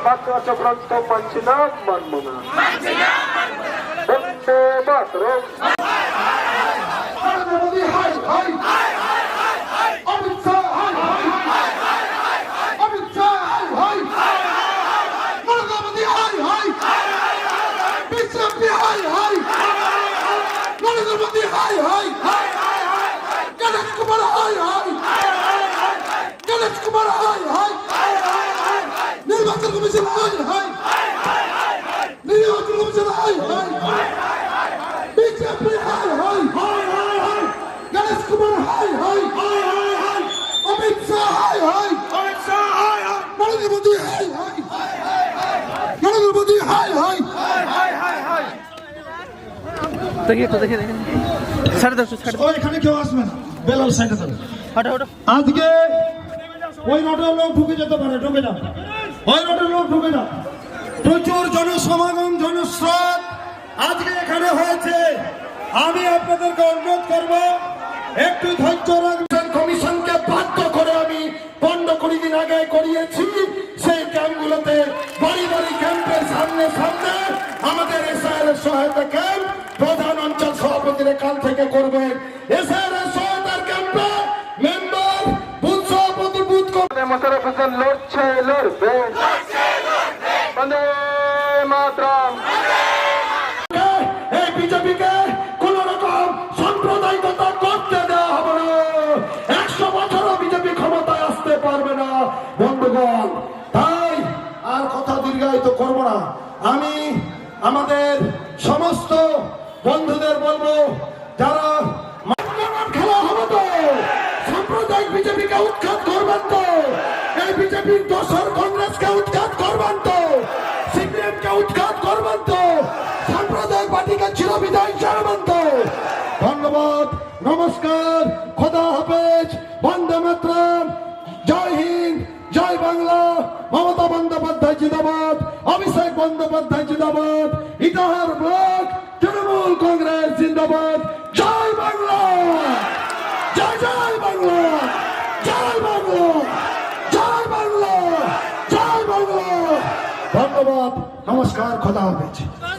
বাংলা চক্রান্ত মানছি না, মানব না। বন্দে মাতরম। নির্বাচন কমিশন নির্বাচন কমিশন বিজেপি গণেশ কুমার অমিত শাহ নরেন্দ্র মোদী নরেন্দ্র মোদী দেখে ছাড়ে দাও এখানে কেউ আসবে না, বেলাল সাইডে যাবে। আজকে ওই রোডের লোক ঢুকে যেতে পারে, ঢুকে যাও, ওই রোডের লোক ঢুকে যাও। প্রচুর জনসমাগম, জনস্রোত আজকে এখানে হয়েছে। আমি আপনাদেরকে অনুরোধ করব, একটু ধৈর্য রাখবেন। কমিশনকে বাধ্য করে আমি 15-20 দিন আগে করিয়েছি। সেই ক্যাম্পগুলোতে বাড়ি বাড়ি ক্যাম্পের সামনে সামনে আমাদের এসআইআর সহায়তা ক্যাম্প প্রধান অঞ্চল সভাপতিরা কাল থেকে করবেন। এসআইআর সহায়তার ক্যাম্পে মেম্বার বুথ সভাপতি বুথ মোশাররফ হোসেন লড়ছে, লড়বে। বন্দে মাতরম। এই বিজেপিকে কোন রকম সাম্প্রদায়িকতা করতে দেওয়া হবে না। 100 বছরও বিজেপি ক্ষমতায় আসতে পারবে না বন্ধুগণ। তাই আর কথা দীর্ঘায়িত করব না। আমি আমাদের সমস্ত বন্ধুদের বলবো, যারা খেলা হবে তো সাম্প্রদায়িক বিজেপিকে উৎখাত করবেন তো, এই বিজেপির দোসর কংগ্রেসকে উৎখাত করবেন তো, সিপিএমকে উৎখাত করবেন তো, সাম্প্রদায়িক পার্টিকে চিরবিদায় জানাবেন তো। ধন্যবাদ, নমস্কার, খোদা হাফেজ, বন্দে মাতরম, জয় হিন্দ, জয় বাংলা। মমতা বন্দ্যোপাধ্যায় জিন্দাবাদ, অভিষেক বন্দ্যোপাধ্যায় জিন্দাবাদ, ইটাহার ব্লক তৃণমূল কংগ্রেস জিন্দাবাদ। জয় বাংলা, জয় জয় বাংলা, জয় বাংলা, জয় বাংলা, জয় বাংলা। ধন্যবাদ, নমস্কার, খোদা হাফেজ।